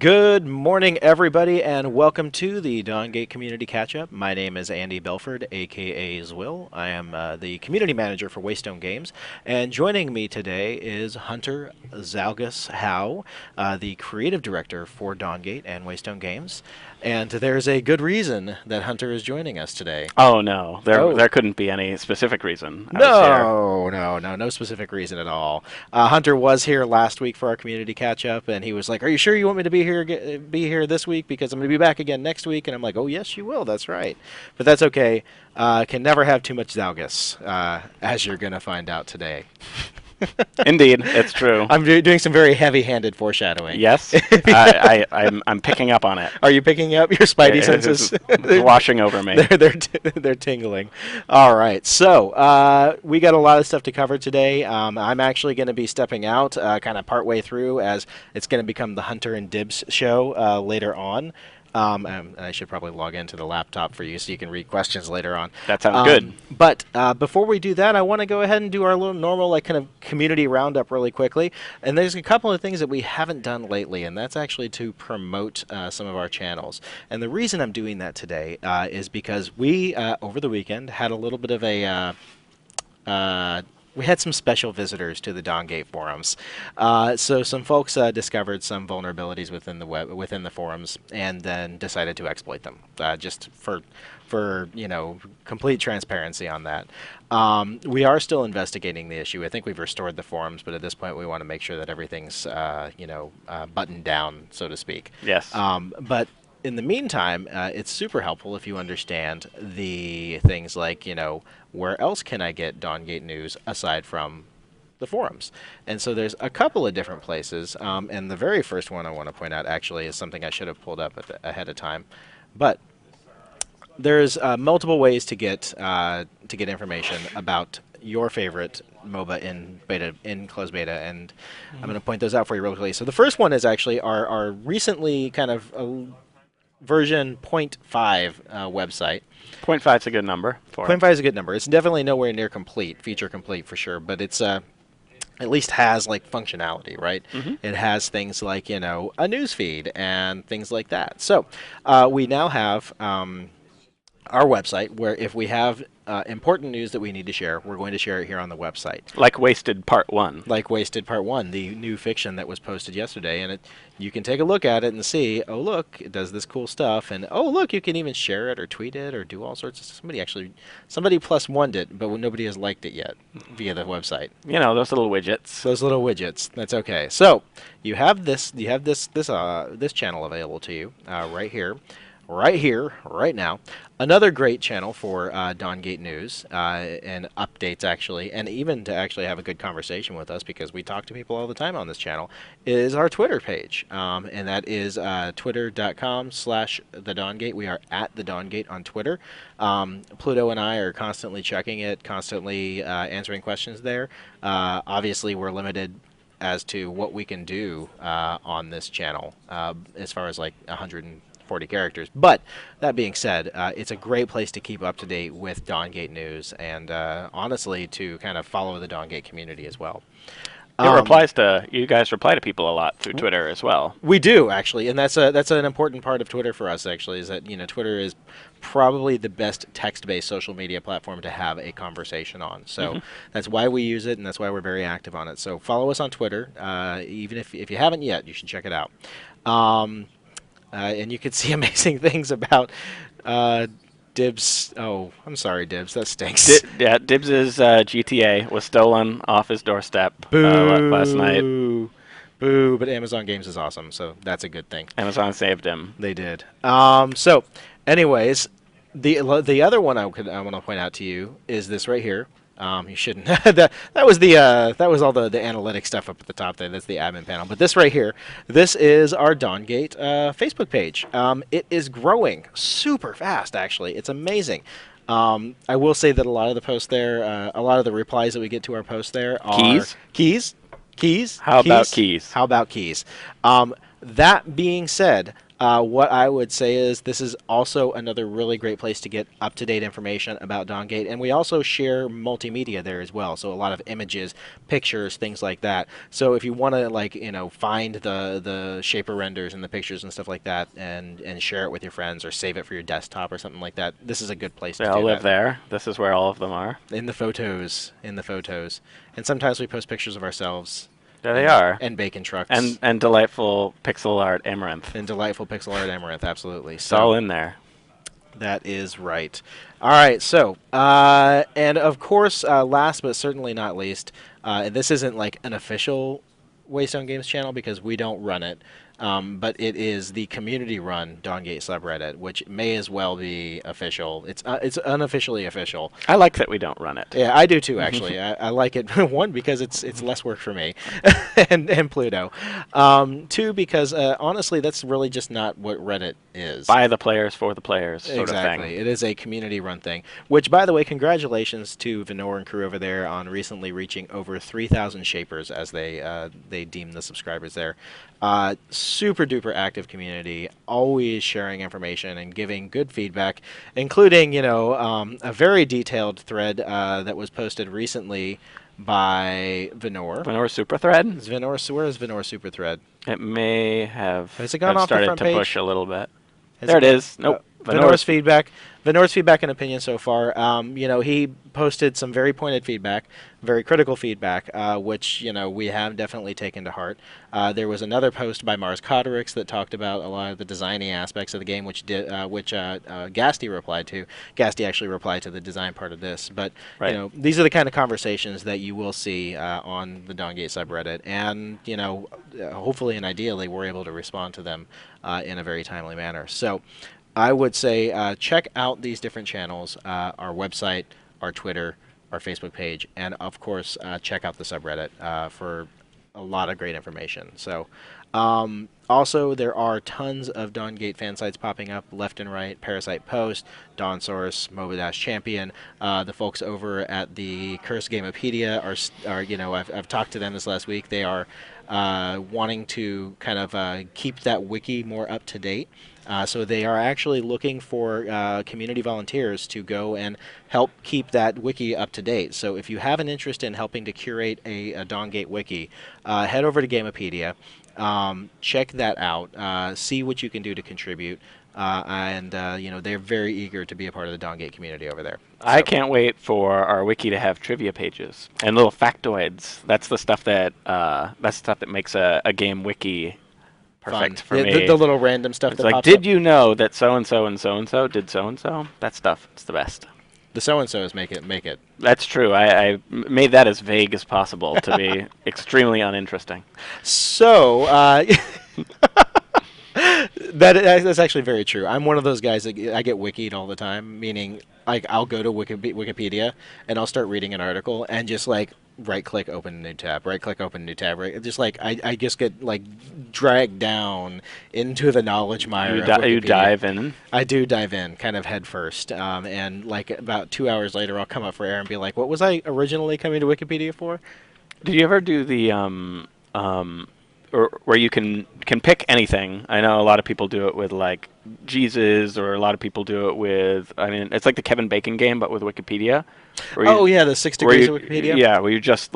Good morning, everybody, and welcome to the Dawngate Community Catch-Up. My name is Andy Belford, aka Zwill. I am the community manager for Waystone Games, and joining me today is Hunter Zalgus Howe, the creative director for Dawngate and Waystone Games. And there's a good reason that Hunter is joining us today. Oh no, there Oh, there couldn't be any specific reason. I was here. no specific reason at all. Hunter was here last week for our community catch up, and he was like, "Are you sure you want me to be here this week? Because I'm going to be back again next week." And I'm like, "Oh yes, you will. That's right." But that's okay. Can never have too much Zalgus, as you're going to find out today. Indeed, it's true. I'm doing some very heavy-handed foreshadowing. Yes, I'm picking up on it. Are you picking up your spidey senses? It's washing over me. They're tingling. All right, so we got a lot of stuff to cover today. I'm actually going to be stepping out kind of partway through, as it's going to become the Hunter and Dibs show later on. And I should probably log into the laptop for you so you can read questions later on. That sounds good. But before we do that, I want to go ahead and do our little normal kind of community roundup really quickly. And there's a couple of things that we haven't done lately, and that's actually to promote some of our channels. And the reason I'm doing that today is because we, over the weekend, had a little bit of a... we had some special visitors to the Dawngate forums. So some folks discovered some vulnerabilities within the forums, and then decided to exploit them, just for complete transparency on that. We are still investigating the issue. I think we've restored the forums, but at this point we want to make sure that everything's buttoned down, so to speak. Yes. But in the meantime, it's super helpful if you understand the things like, where else can I get Dawngate news aside from the forums? And so there's a couple of different places, and the very first one I want to point out actually is something I should have pulled up ahead of time. But there's multiple ways to get information about your favorite MOBA in closed beta, and I'm going to point those out for you real quickly. So the first one is actually our recently kind of version 0.5 website. 0.5 is a good number for 0.5 is a good number. It's definitely nowhere near complete, feature complete for sure, but it's at least has like functionality, right? Mm-hmm. It has things like a news feed and things like that. So we now have our website where if we have important news that we need to share, we're going to share it here on the website. Like Wasted Part 1. Like Wasted Part 1, the new fiction that was posted yesterday. And you can take a look at it and see, oh, look, it does this cool stuff. And, oh, look, you can even share it or tweet it or do all sorts of stuff. Somebody plus one'd it, but nobody has liked it yet via the website. Those little widgets. Those little widgets. That's okay. So you have this channel available to you right here. Right now. Another great channel for Dawngate news and updates, actually, and even to actually have a good conversation with us, because we talk to people all the time on this channel, is our Twitter page. And that is twitter.com/thedawngate. We are at the Dawngate on Twitter. Pluto and I are constantly checking it, constantly answering questions there. Obviously, we're limited as to what we can do on this channel as far as like 140 characters. But that being said, it's a great place to keep up to date with Dawngate news, and honestly to kind of follow the Dawngate community as well. You guys reply to people a lot through Twitter as well. We do, actually, and that's an important part of Twitter for us, actually, is that Twitter is probably the best text-based social media platform to have a conversation on. So that's why we use it, and that's why we're very active on it. So follow us on Twitter. Even if you haven't yet, you should check it out. And you can see amazing things about Dibs. Oh, I'm sorry, Dibs. That stinks. Dibs' GTA was stolen off his doorstep last night. Boo. But Amazon Games is awesome, so that's a good thing. Amazon saved him. They did. So, anyways, the other one I want to point out to you is this right here. You shouldn't. that was all the analytic stuff up at the top there. That's the admin panel. But this right here, this is our Dawngate Facebook page. It is growing super fast, actually. It's amazing. I will say that a lot of the posts there, a lot of the replies that we get to our posts there are keys. How about keys? How about keys? That being said, What I would say is this is also another really great place to get up-to-date information about Dawngate, and we also share multimedia there as well. So a lot of images, pictures, things like that. So if you want to find the shaper renders and the pictures and stuff like that, and share it with your friends or save it for your desktop or something like that, this is a good place They to all do live that. there. This is where all of them are. In the photos, and sometimes we post pictures of ourselves There they are. and bacon trucks And delightful pixel art amaranth. and delightful pixel art amaranth. Absolutely. It's So all in there. that is right. All right. So and of course, last but certainly not least, and this isn't like an official Waystone Games channel because we don't run it. But it is the community-run Dawngate subreddit, which may as well be official. It's unofficially official. I like that we don't run it. Yeah, I do too. Actually, I like it. One, because it's less work for me, and Pluto. Two, because honestly, that's really just not what Reddit is. By the players, for the players, sort Exactly. of thing. It is a community-run thing. Which, by the way, congratulations to Venor and crew over there on recently reaching over 3,000 shapers as they deem the subscribers there. Super duper active community, always sharing information and giving good feedback, including a very detailed thread that was posted recently by Venor. Venor Super Thread? Where is Venor Super Thread? It may have, Has it gone off the started front to page? push a little bit. Has There it gone- is. Nope. Venor's feedback. Venor's feedback and opinion so far. He posted some very pointed feedback, very critical feedback, which we have definitely taken to heart. There was another post by Mars Cotterix that talked about a lot of the designy aspects of the game, which Gasty replied to. Gasty actually replied to the design part of this, but Right. these are the kind of conversations that you will see on the Dawngate subreddit, and hopefully and ideally we're able to respond to them in a very timely manner. So I would say check out these different channels, our website, our Twitter, our Facebook page, and of course check out the subreddit for a lot of great information. So also there are tons of Dawngate fan sites popping up left and right: Parasite Post, Dawn Source, MOBA Dash Champion. The folks over at the Cursed Gamepedia are I've talked to them this last week. They are wanting to kind of keep that wiki more up to date. So they are actually looking for community volunteers to go and help keep that wiki up to date. So if you have an interest in helping to curate a Dawngate wiki, head over to Gamepedia, check that out, see what you can do to contribute, and they're very eager to be a part of the Dawngate community over there. I can't wait for our wiki to have trivia pages and little factoids. That's the stuff that makes a game wiki perfect for me. The little random stuff It's that like, pops did up. you know that so and so and so and so did so and so? That stuff. It's the best. The so-and-sos make it. That's true. I made that as vague as possible to be extremely uninteresting. So, that's actually very true. I'm one of those guys that I get wikied all the time, meaning like I'll go to Wikipedia and I'll start reading an article and just like right-click, open a new tab, right-click, open a new tab. Right, just like I just get like dragged down into the knowledge mire. You, of you Wikipedia. dive in. I do dive in, kind of head first, and like about 2 hours later, I'll come up for air and be like, "What was I originally coming to Wikipedia for?" Did you ever do the or where you can pick anything? I know a lot of people do it with like Jesus, or a lot of people do it with. I mean, it's like the Kevin Bacon game, but with Wikipedia. Oh yeah, the 6 degrees of Wikipedia. Yeah, where you just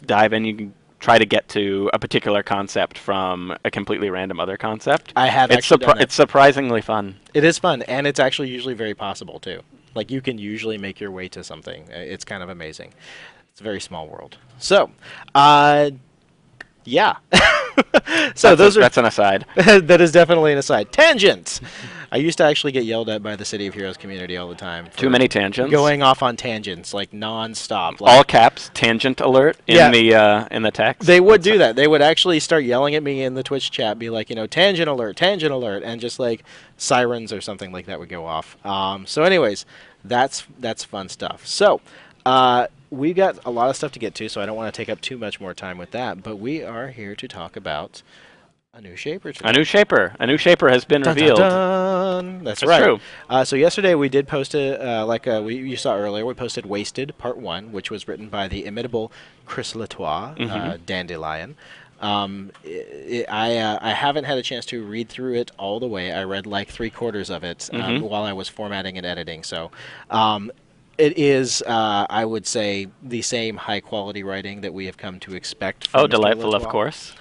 dive in. You can try to get to a particular concept from a completely random other concept. I have actually done it. It's surprisingly fun. It is fun, and it's actually usually very possible too. Like you can usually make your way to something. It's kind of amazing. It's a very small world. So, yeah. So that's an aside. That is definitely an aside. Tangents. I used to actually get yelled at by the City of Heroes community all the time. For Too many tangents. Going off on tangents like non-stop. All caps, tangent alert in the text. They would do that. They would actually start yelling at me in the Twitch chat, be like, tangent alert, and just like sirens or something like that would go off. So anyways, that's fun stuff. So, we got a lot of stuff to get to, so I don't want to take up too much more time with that, but we are here to talk about a new shaper today. A new shaper has been revealed. Dun, dun. That's right. True. So yesterday we did post you saw earlier, we posted Wasted Part 1, which was written by the imitable Chris Latois, Dandelion. I haven't had a chance to read through it all the way. I read like three-quarters of it Mm-hmm. while I was formatting and editing. So it is, I would say, the same high-quality writing that we have come to expect Oh, from Mr. delightful, of Latois. course.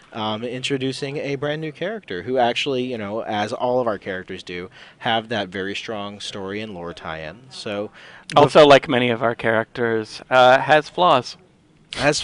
Introducing a brand new character who actually, as all of our characters do, have that very strong story and lore tie-in. So, Also, like many of our characters, has flaws. as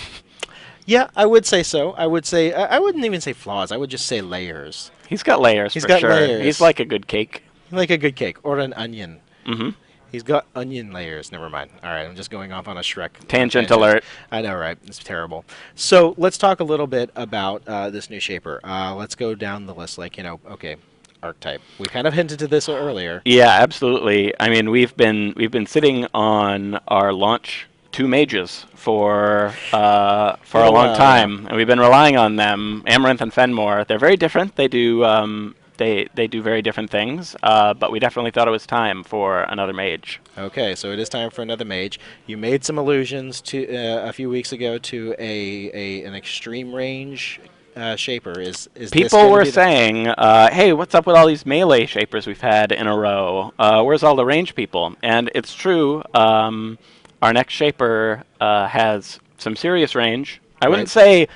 yeah, I would say so. I would say I wouldn't even say flaws. I would just say layers. He's got layers He's for got sure. He's layers, like a good cake. like a good cake or an onion. Mm-hmm. He's got onion layers. Never mind. All right, I'm just going off on a Shrek Tangent tangent. alert. I know, right? It's terrible. So let's talk a little bit about this new shaper. Let's go down the list. Like okay, archetype. We kind of hinted to this earlier. Yeah, absolutely. I mean, we've been sitting on our launch two mages for Been a a long while, yeah. time, and we've been relying on them. Amaranth and Fenmore. They're very different. They do very different things. But we definitely thought it was time for another mage. Okay, so it is time for another mage. You made some allusions to a few weeks ago to an extreme range shaper. Is this People going to were be the? saying, "Hey, what's up with all these melee shapers we've had in a row? Where's all the range people?" And it's true. Our next shaper has some serious range. I Right. wouldn't say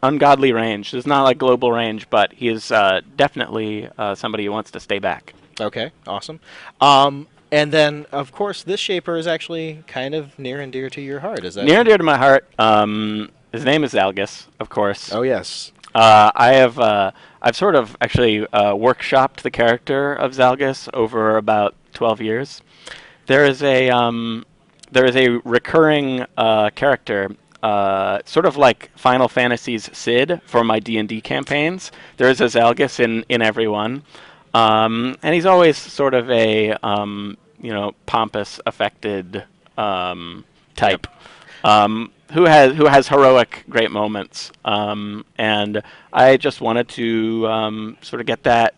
ungodly range. It's not like global range, but he is definitely somebody who wants to stay back. Okay, awesome. And then of course this shaper is actually kind of near and dear to your heart. Is that? Near and dear to my heart. His name is Zalgus, of course. Oh yes. I've sort of actually workshopped the character of Zalgus over about 12 years. There is a recurring character, sort of like Final Fantasy's Cid for my D&D campaigns. There is a Zalgus in every one, and he's always sort of a pompous, affected type. Yep. Who has heroic great moments, and I just wanted to sort of get that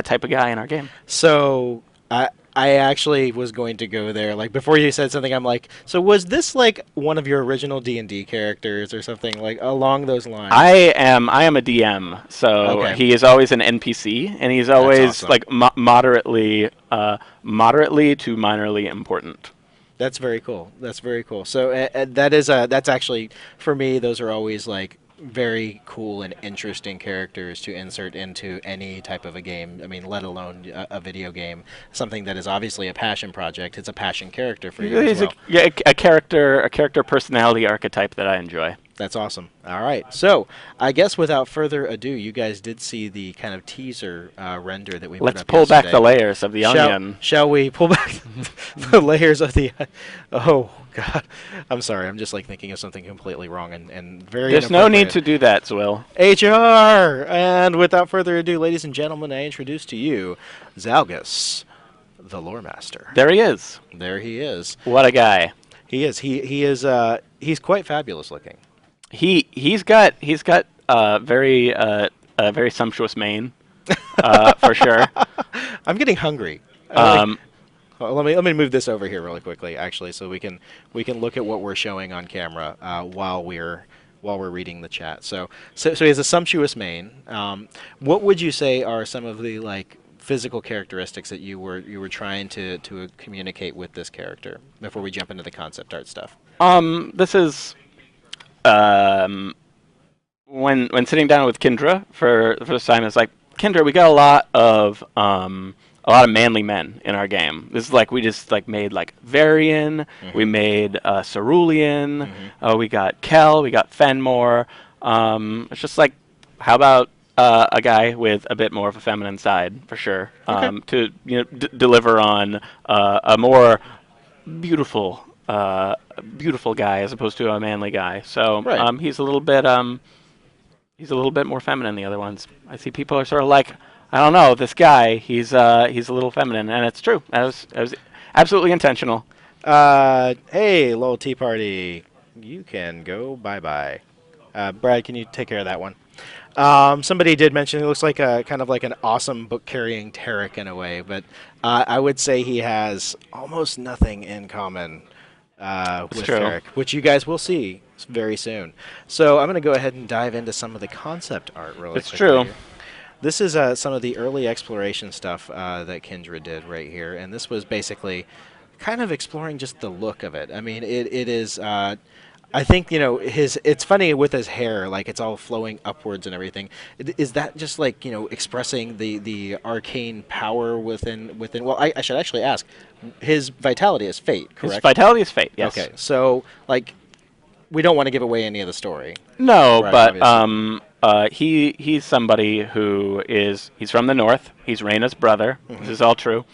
type of guy in our game. So I actually was going to go there. Like before you said something, I'm like, so was this like one of your original D&D characters or something like along those lines? I am a DM, so Okay, he is always an NPC, and he's that's always awesome. like moderately to minorly important. That's very cool. That's very cool. So that's actually for me. Those are always like very cool and interesting characters to insert into any type of a game. I mean, let alone a video game. Something that is obviously a passion project. It's a passion character for you as He's well. a character personality archetype that I enjoy. That's awesome. All right. So I guess without further ado, you guys did see the kind of teaser render that we put Let's up pull back the yesterday. layers of the onion. Shall we pull back the layers of the? Oh God, I'm sorry. I'm just like thinking of something completely wrong and very There's no need to inappropriate. do that, Zwill. HR. And without further ado, ladies and gentlemen, I introduce to you Zalgus, the lore master. There he is. There he is. What a guy. He is. He is. He's quite fabulous looking. He's got a very sumptuous mane, for sure. I'm getting hungry. Um, Let me move this over here really quickly, actually, so we can look at what we're showing on camera while we're reading the chat. So he has a sumptuous mane. What would you say are some of the like physical characteristics that you were trying to communicate with this character before we jump into the concept art stuff? this is um, when sitting down with Kendra for the first time. It's like, Kendra, we got a lot of manly men in our game. This is like we just like made like Varian, we made Cerulean, we got Kel, we got Fenmore. It's just like, how about a guy with a bit more of a feminine side for sure, Okay. to deliver on a more beautiful beautiful guy as opposed to a manly guy. So Right. he's a little bit more feminine than the other ones. I see people are sort of like, I don't know, this guy, he's a little feminine, and it's true. That was absolutely intentional. Hey, little tea party, you can go bye bye. Brad, can you take care of that one? Somebody did mention he looks like a kind of like an awesome book carrying Tarek in a way, but I would say he has almost nothing in common That's with true. Ferric, which you guys will see very soon. So I'm going to go ahead and dive into some of the concept art really It's quickly true. here. This is some of the early exploration stuff that Kendra did right here, and this was basically kind of exploring just the look of it. I mean, it is. I think his. It's funny with his hair, like it's all flowing upwards and everything. Is that just like expressing the arcane power within? Well, I should actually ask. His vitality is fate, His correct? vitality is fate. Yes. Okay, so like we don't want to give away any of the story, No, right? but Obviously. he's somebody who he's from the north. He's Reyna's brother. This Hmm. is all true.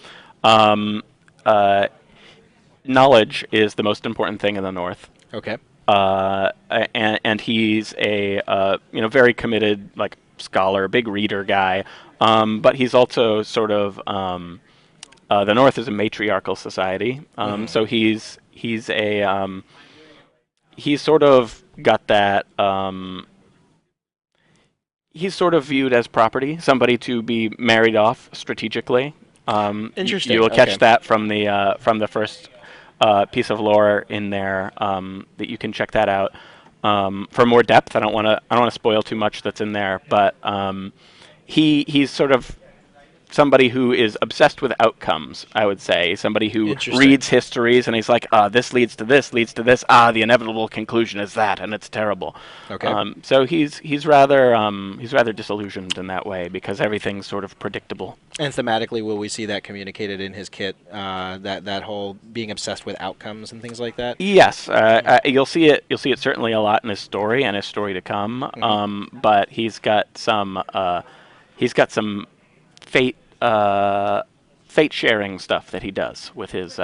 Um, uh, Knowledge is the most important thing in the north. Okay. And he's a very committed like scholar, big reader guy. But he's also sort of the North is a matriarchal society. Hmm. So he's sort of got that. He's sort of viewed as property, somebody to be married off strategically. You Interesting. will catch Okay. that from the first piece of lore in there. That you can check that out for more depth. I don't want to spoil too much that's in there, but he's sort of somebody who is obsessed with outcomes, I would say. Somebody who Interesting. reads histories and he's like, this leads to this, leads to this. The inevitable conclusion is that, and it's terrible. Okay. So he's rather disillusioned in that way because everything's sort of predictable. And thematically, will we see that communicated in his kit? That whole being obsessed with outcomes and things like that. Yes, you'll see it. You'll see it certainly a lot in his story and his story to come. Hmm. But he's got some fate fate sharing stuff that he does with his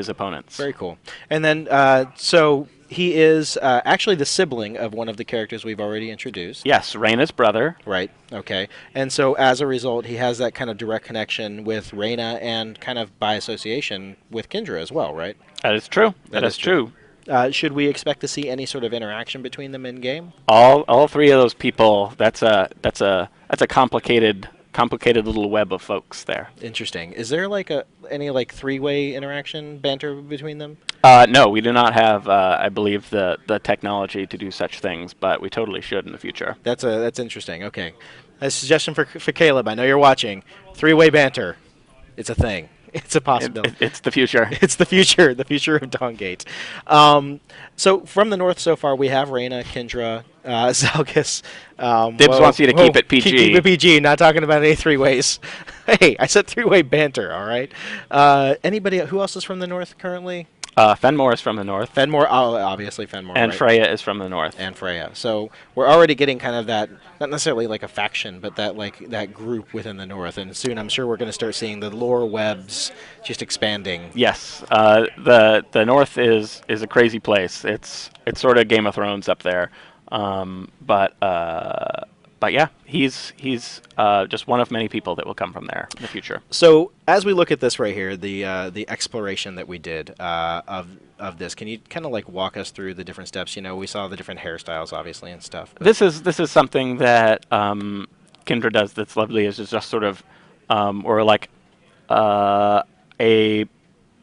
opponents. Very cool. And then, so he is actually the sibling of one of the characters we've already introduced. Yes, Reyna's brother. Right. Okay. And so, as a result, he has that kind of direct connection with Reyna and kind of by association with Kendra as well, right? That is true. That That is is true. true. Should we expect to see any sort of interaction between them in game? All three of those people. That's a complicated little web of folks there. Interesting. Is there like any like three-way interaction banter between them? No, we do not have, I believe, the technology to do such things, but we totally should in the future. That's interesting. Okay, a suggestion for Caleb. I know you're watching. Three-way banter. It's a thing. It's a possibility. It's the future. It's the future of Dawngate. So from the north so far, we have Reyna, Kendra, Zalgus. Dibs wants you to keep it PG. Keep it PG. Not talking about any three ways. Hey, I said three-way banter. All right. Anybody who else is from the north currently? Fenmore is from the north, Fenmore, oh, obviously Fenmore, and right? Freya is from the north. And Freya. So we're already getting kind of that, not necessarily like a faction, but that like that group within the north. And soon, I'm sure we're going to start seeing the lore webs just expanding. Yes, the north is a crazy place. It's sort of Game of Thrones up there, but yeah, he's just one of many people that will come from there in the future. So as we look at this right here, the exploration that we did of this, can you kind of like walk us through the different steps? We saw the different hairstyles, obviously, and stuff. This is something that Kindred does that's lovely. Is just sort of or like a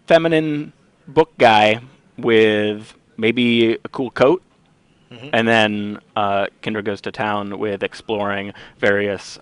feminine book guy with maybe a cool coat. Hmm. And then Kendra goes to town with exploring various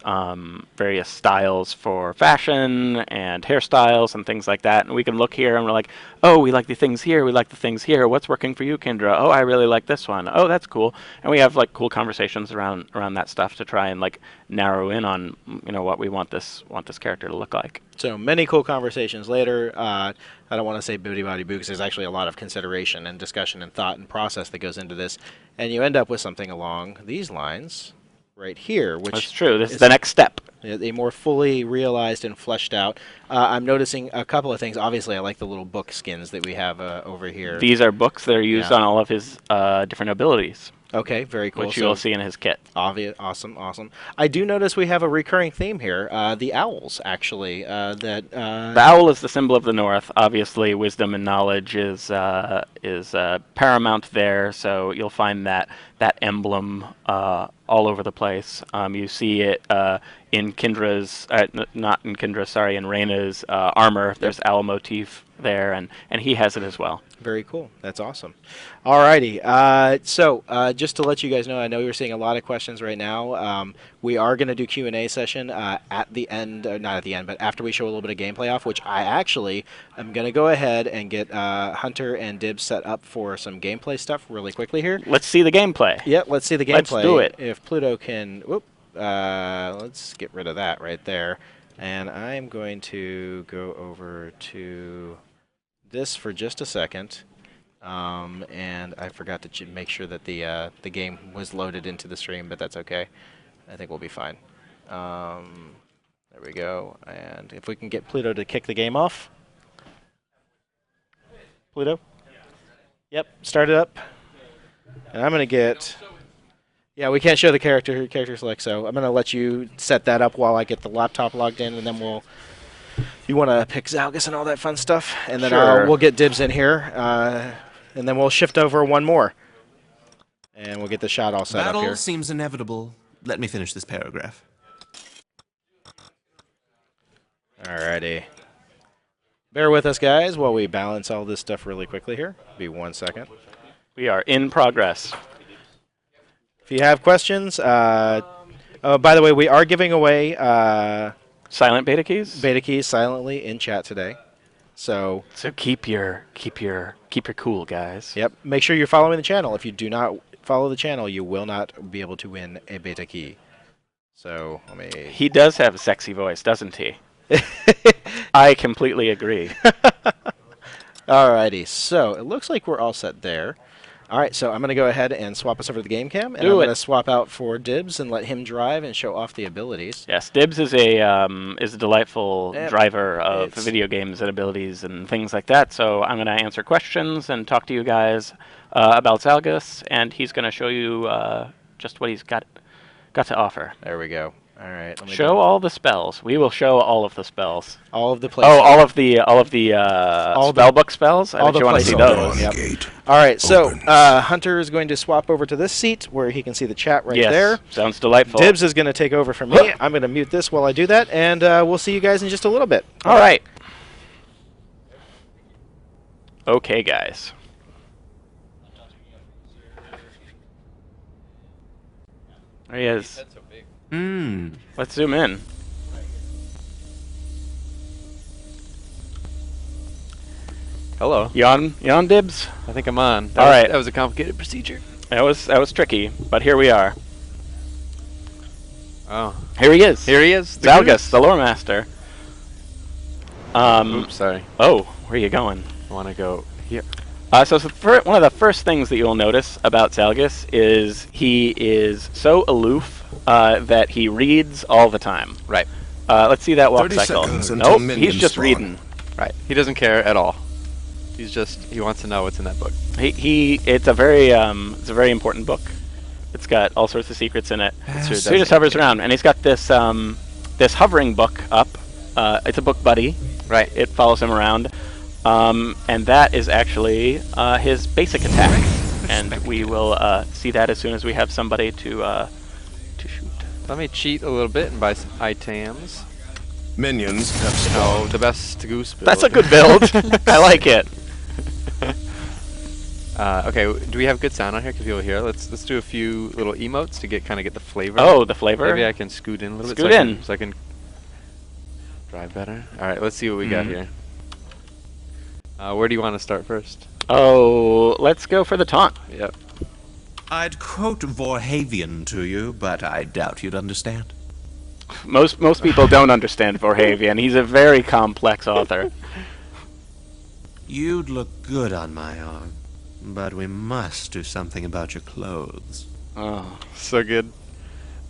styles for fashion and hairstyles and things like that. And we can look here and we're like, oh, we like the things here, we like the things here. What's working for you, Kendra? Oh, I really like this one. Oh, that's cool. And we have like cool conversations around that stuff to try and like narrow in on what we want this character to look like. So many cool conversations later. I don't want to say booty body boo because there's actually a lot of consideration and discussion and thought and process that goes into this, and you end up with something along these lines right here, which That's true. This is the next step. a more fully realized and fleshed out. I'm noticing a couple of things. Obviously, I like the little book skins that we have over here. These are books that are used Yeah. on all of his different abilities, Okay, very cool. which you'll see in his kit. Obvious, awesome. I do notice we have a recurring theme here. The owls, actually. The owl is the symbol of the north. Obviously, wisdom and knowledge is paramount there. So you'll find that emblem all over the place. You see it in Kendra's, not in Kendra, sorry, in Reyna's armor. There's owl motif there, and he has it as well. Very cool. That's awesome. Alrighty. So just to let you guys know, I know you're seeing a lot of questions right now. We are going to do Q&A session at the end, not at the end, but after we show a little bit of gameplay off, which I actually am going to go ahead and get Hunter and Dibs set up for some gameplay stuff really quickly here. Let's see the gameplay. Yeah, let's see the gameplay. Let's do it. If Pluto can... Whoop. Let's get rid of that right there. And I'm going to go over to this for just a second. And I forgot to make sure that the game was loaded into the stream, but that's okay. I think we'll be fine. There we go. And if we can get Pluto to kick the game off. Pluto? Yep, start it up. And I'm going to get... Yeah, we can't show the character select, so I'm going to let you set that up while I get the laptop logged in, and then we'll... You want to pick Zalgus and all that fun stuff, and then Sure. We'll get Dibs in here, and then we'll shift over one more. And we'll get the shot all set up here. Battle seems inevitable. Let me finish this paragraph. Alrighty. Bear with us, guys, while we balance all this stuff really quickly here. Be 1 second. We are in progress. If you have questions, by the way, we are giving away Silent beta keys? beta keys silently in chat today. So keep your cool, guys. yep, make sure you're following the channel. If you do not follow the channel, you will not be able to win a beta key. So let me... He does have a sexy voice, doesn't he? I completely agree. Alrighty, so it looks like we're all set there. Alright, so I'm going to go ahead and swap us over to the game cam, and I'm going to swap out for Dibs and let him drive and show off the abilities. Yes, Dibs is a delightful Yep. driver of video games and abilities and things like that. So I'm going to answer questions and talk to you guys about Zalgus, and he's going to show you just what he's got to offer. There we go. Alright, let me Show all the spells. We will show all of the spells. all of the Oh, places. all of the spellbook spells. I all bet the you want to see places. those. Yep. Alright, so Hunter is going to swap over to this seat where he can see the chat right Yes, there. sounds delightful. Dibs is going to take over from me. I'm going to mute this while I do that, and we'll see you guys in just a little bit. All right. Okay, guys. There he is. Let's zoom in. Hello. You on, Dibs? I think I'm on. All right. That was a complicated procedure. That was tricky, but here we are. Oh. Here he is. Here he is. The Zalgus, goose. the lore master. Oops, sorry. Oh, where are you going? I want to go here. So one of the first things that you'll notice about Zalgus is he is so aloof that he reads all the time. Right. Let's see that walk 30 cycle. seconds until Nope, minions he's just spawn. reading. Right. He doesn't care at all. He wants to know what's in that book. It's a very important book. It's got all sorts of secrets in it. So he just hovers around, and he's got this this hovering book up. It's a book buddy. Right. It follows him around, and that is actually his basic attack. And we will see that as soon as we have somebody to shoot. Let me cheat a little bit and buy some items. Minions have Oh, spawned. the best goose build. That's a good build. I like it. Okay, do we have good sound on here? Can people hear? Let's do a few little emotes to get the flavor. Oh, the flavor. Maybe I can scoot in a little Scoot bit. in. So I can drive better. All right, let's see what we got here. Where do you want to start first? Oh, let's go for the taunt. Yep. I'd quote Vorhavian to you, but I doubt you'd understand. Most people don't understand Vorhavian. He's a very complex author. You'd look good on my arm, but we must do something about your clothes. Oh. So good.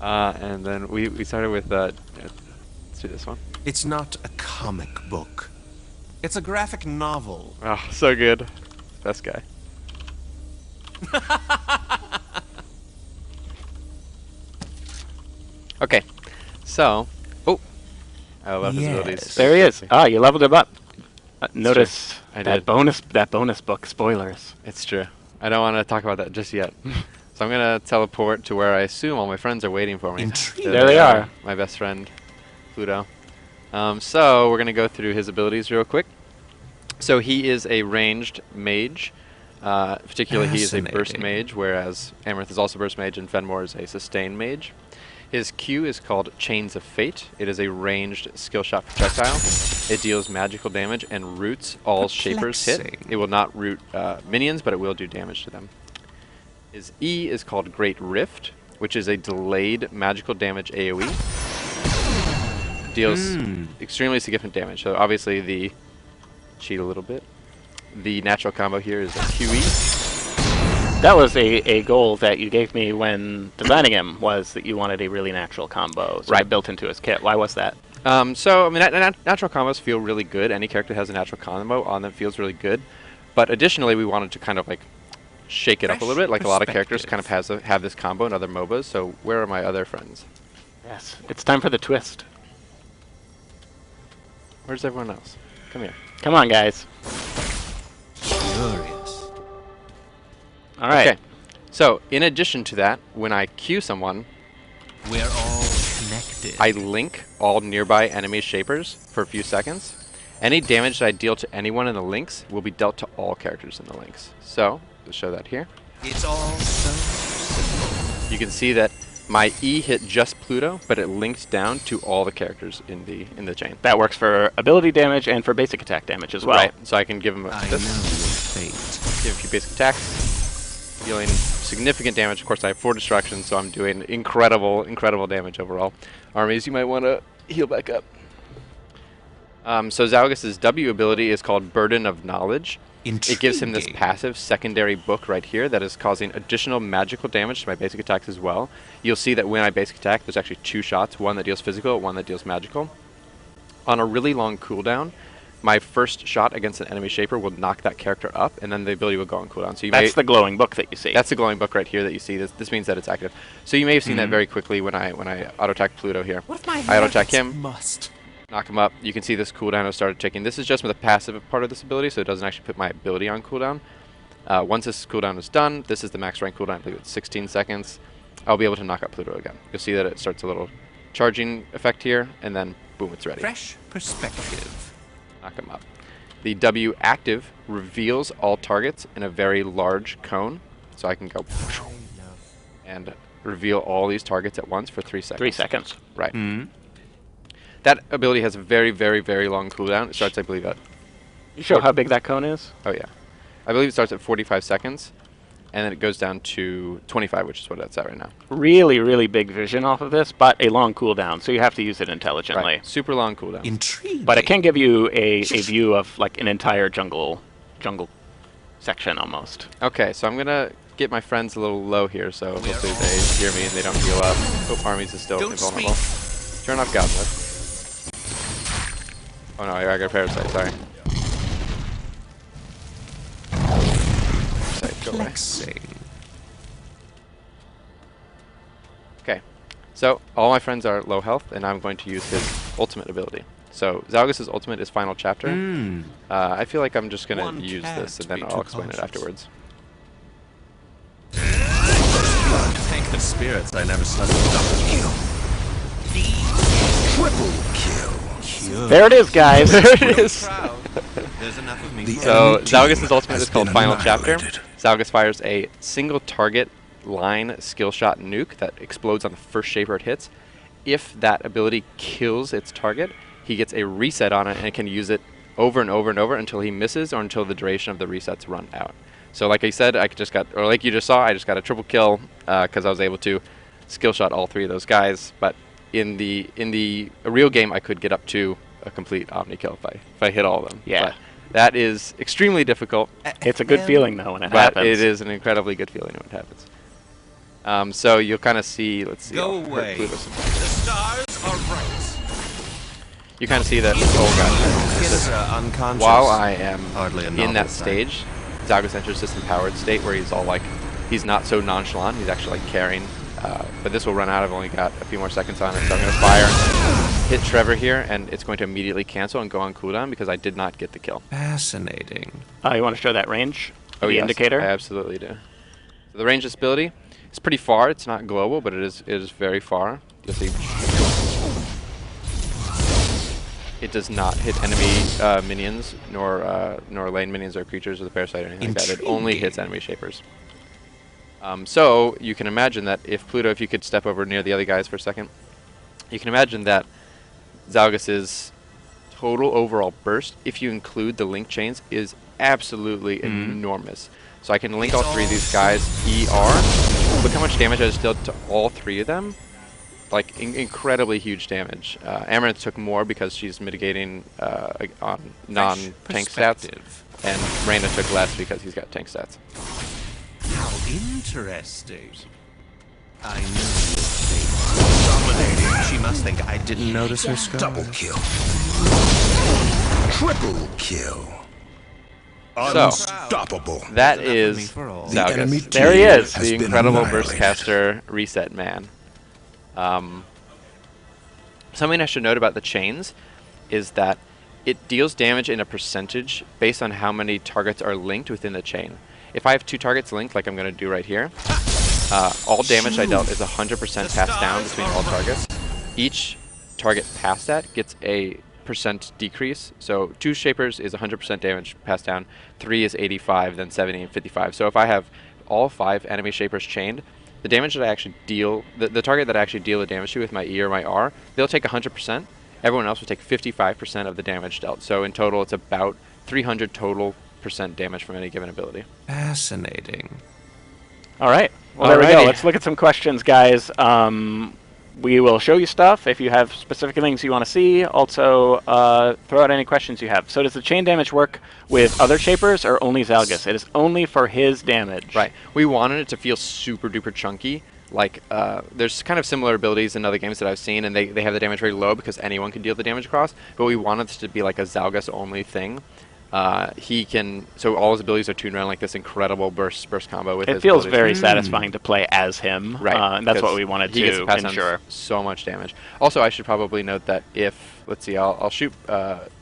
And then we started with let's do this one. It's not a comic book. It's a graphic novel. Oh, so good. Best guy. Okay, so I love his abilities. Yes. There he is. Ah, you leveled him up. Notice I that did. bonus book. Spoilers. It's true. I don't want to talk about that just yet. So I'm gonna teleport to where I assume all my friends are waiting for me. Intriguing. There they are. My best friend, Pluto. So we're gonna go through his abilities real quick. So he is a ranged mage. Particularly, he is a burst Fascinating. mage, whereas Amarith is also burst mage, and Fenmore is a sustain mage. His Q is called Chains of Fate. It is a ranged skill shot projectile. It deals magical damage and roots all shapers hit. Perplexing. It will not root minions, but it will do damage to them. His E is called Great Rift, which is a delayed magical damage AoE. Deals extremely significant damage. So obviously the cheat a little bit. The natural combo here is a QE. That was a goal that you gave me when designing him, was that you wanted a really natural combo built into his kit. Why was that? So, I mean, natural combos feel really good. Any character that has a natural combo on them feels really good. But additionally, we wanted to kind of like shake it up a little bit. Like a lot of characters kind of have this combo in other MOBAs. So where are my other friends? Yes. It's time for the twist. Where's everyone else? Come here. Come on, guys. Glorious. All right. Okay. So, in addition to that, when I Q someone, We're all connected. I link all nearby enemy shapers for a few seconds. Any damage that I deal to anyone in the links will be dealt to all characters in the links. So, we'll show that here. It's all so simple. You can see that my E hit just Pluto, but it linked down to all the characters in the chain. That works for ability damage and for basic attack damage as well. Right. So I can give him I know this, your fate. give a few basic attacks, dealing significant damage. Of course, I have 4 destruction, so I'm doing incredible damage overall. Armies, you might want to heal back up. So Zalgus' W ability is called Burden of Knowledge. It gives him this Intriguing. passive secondary book right here that is causing additional magical damage to my basic attacks as well. You'll see that when I basic attack, there's actually 2 shots, one that deals physical, one that deals magical. On a really long cooldown, my first shot against an enemy shaper will knock that character up, and then the ability will go on cooldown. So That's the glowing book that you see. that's the glowing book right here that you see. This means that it's active. So you may have seen that very quickly when I auto attack Pluto here. What if my I auto attack him, must? knock him up. You can see this cooldown has started ticking. This is just the passive part of this ability, so it doesn't actually put my ability on cooldown. Once this cooldown is done, this is the max rank cooldown. I believe it's 16 seconds. I'll be able to knock up Pluto again. You'll see that it starts a little charging effect here, and then boom, it's ready. Fresh perspective. Knock him up. The W active reveals all targets in a very large cone, so I can go and reveal all these targets at once for 3 seconds. 3 seconds. Right. Hmm. That ability has a very long cooldown. It starts, I believe, at You show how big that cone is? I believe it starts at 45 seconds, and then it goes down to 25, which is what it's at right now. Really big vision off of this, but a long cooldown, so you have to use it intelligently. Right. Super long cooldown. Intriguing. But it can give you a view of like an entire jungle section almost. Okay, so I'm gonna get my friends a little low here, so hopefully they hear me and they don't heal up. Hope Armies is still Don't invulnerable. Turn off Godlift. Oh no, I got Parasite, sorry. Parasite, go away. Flexing. Okay, so all my friends are low health, and I'm going to use his ultimate ability. So Zalgus' ultimate is Final Chapter. I feel like I'm just going One to use can't this, and then be I'll too explain it cautious. afterwards. Thank the spirits I never slept with. Triple kill. There it is, guys. There it is! There's enough of me. So enemy team Zalgus' ultimate has is called been Final Chapter. annihilated. Zalgus fires a single target line skill shot nuke that explodes on the first shaper it hits. If that ability kills its target, he gets a reset on it and can use it over and over and over until he misses or until the duration of the resets run out. So like I said, like you just saw, I just got a triple kill because I was able to skill shot all 3 of those guys. But in the real game, I could get up to a complete omni kill if I hit all of them. Yeah. But that is extremely difficult. It's a good feeling though when it But happens. it is an incredibly good feeling when it happens. So you'll kind of see, let's see. Go I'll hurt away. Pluto some more. The stars are right. You kind of see that, oh Kids god. are unconscious. While I am Hardly a in novel that sight. stage, Zalgus enters this empowered state where he's all like, he's not so nonchalant, he's actually like carrying. But this will run out, I've only got a few more seconds on it, so I'm going to fire, hit Trevor here, and it's going to immediately cancel and go on cooldown because I did not get the kill. Fascinating. You want to show that range? Oh, the yes, indicator? I absolutely do. So the range ability, it's pretty far, it's not global, but it is very far. You'll see. It does not hit enemy minions, nor lane minions or creatures or the parasite or anything like that. It only hits enemy shapers. So you can imagine that if Pluto, if you could step over near the other guys for a second, you can imagine that Zalgus's total overall burst, if you include the link chains, is absolutely enormous. So I can link all three of these guys ER. Look how much damage I just dealt to all three of them. Like incredibly huge damage. Amaranth took more because she's mitigating on non-tank stats, and Reyna took less because he's got tank stats. How interesting. I knew dominating. She must think I didn't notice her scars. Double kill. Triple kill. So, Unstoppable. that is The enemy Zalgus. There he team is, has the been incredible burst annihilated. caster reset man. Something I should note about the chains is that it deals damage in a percentage based on how many targets are linked within the chain. If I have 2 targets linked, like I'm going to do right here, all damage I dealt is 100% passed down between all targets. Each target past that gets a % decrease. So 2 shapers is 100% damage passed down, 3 is 85, then 70 and 55. So if I have all 5 enemy shapers chained, the damage that I actually deal, the target that I actually deal the damage to with my E or my R, they'll take 100%. Everyone else will take 55% of the damage dealt. So in total, it's about 300 total % damage from any given ability. Fascinating. All right. Well, there we go. Alrighty. Let's look at some questions, guys. We will show you stuff if you have specific things you want to see. Also, throw out any questions you have. So does the chain damage work with other shapers or only Zalgus? It is only for his damage. Right. We wanted it to feel super duper chunky. Like, there's kind of similar abilities in other games that I've seen, and they have the damage very low because anyone can deal the damage across. But we wanted this to be like a Zalgus only thing. He can, so all his abilities are tuned around like this incredible burst combo with It his feels abilities. very satisfying to play as him. Right. And that's what because we wanted he gets to pass down ensure. so much damage. Also, I should probably note that if, let's see, I'll shoot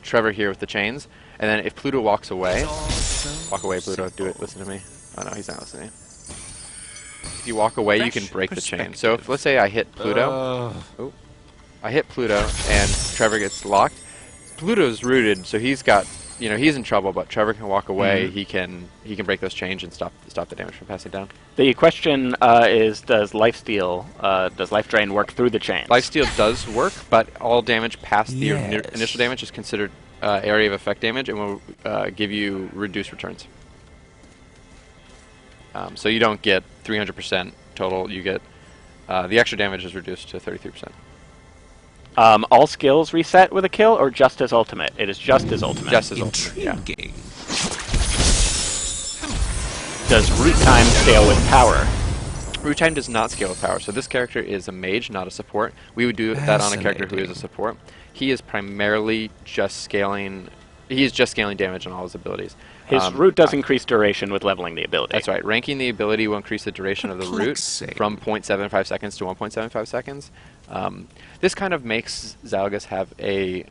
Trevor here with the chains, and then if Pluto walks away, walk away, Pluto, do it, listen to me. Oh no, he's not listening. If you walk away, you can break the chain. So if, let's say I hit Pluto, I hit Pluto, and Trevor gets locked. Pluto's rooted, so he's got, you know, he's in trouble, but Trevor can walk away. He can break those chains and stop the damage from passing down. The question is, does Life Drain work through the chains? Lifesteal does work, but all damage past the initial damage is considered area of effect damage and will give you reduced returns. So you don't get 300% total. You get the extra damage is reduced to 33%. All skills reset with a kill, or just his ultimate? It is just his ultimate. Just as ultimate, yeah. Intriguing. Does root time scale with power? Root time does not scale with power, so this character is a mage, not a support. We would do that on a character who is a support. He is primarily just scaling. He is just scaling damage on all his abilities. His root does increase duration with leveling the ability. That's right. Ranking the ability will increase the duration of the root from 0.75 seconds to 1.75 seconds. This kind of makes Zalgus have a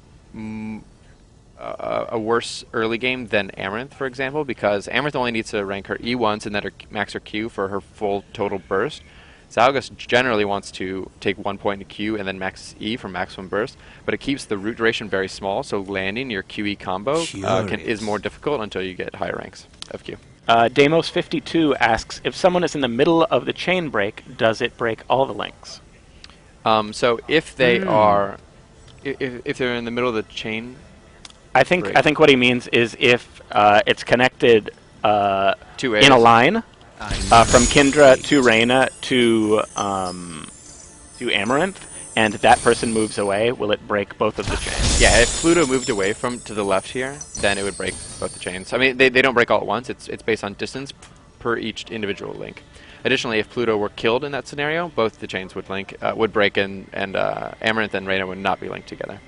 worse early game than Amaranth, for example, because Amaranth only needs to rank her E once and then max her Q for her full total burst. Zalgus generally wants to take 1 point in Q and then max E for maximum burst, but it keeps the root duration very small, so landing your QE combo is more difficult until you get higher ranks of Q. Damos52 asks, if someone is in the middle of the chain break, does it break all the links? So if they are, if they're in the middle of the chain, I think what he means is if it's connected in a line from Kindra to Reyna to Amaranth, and that person moves away, will it break both of the chains? Yeah, if Pluto moved away from to the left here, then it would break both the chains. I mean, they don't break all at once. It's based on distance per each individual link. Additionally, if Pluto were killed in that scenario, both the chains would break, and Amaranth and Reyna would not be linked together.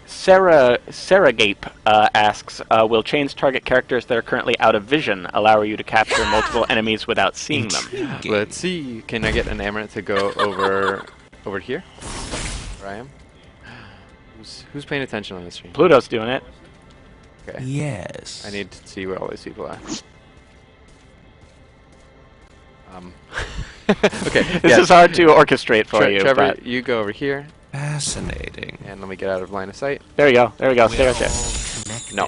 Sarah Gape asks, will chains target characters that are currently out of vision, allow you to capture multiple enemies without seeing them? Let's see. Can I get an Amaranth to go over here? Where I am? Who's paying attention on this stream? Pluto's doing it. Okay. Yes. I need to see where all these people are. Okay. This is hard to orchestrate for you. Trevor, but you go over here. Fascinating. And let me get out of line of sight. There you go. There we go. Stay We're right there. all connected. No,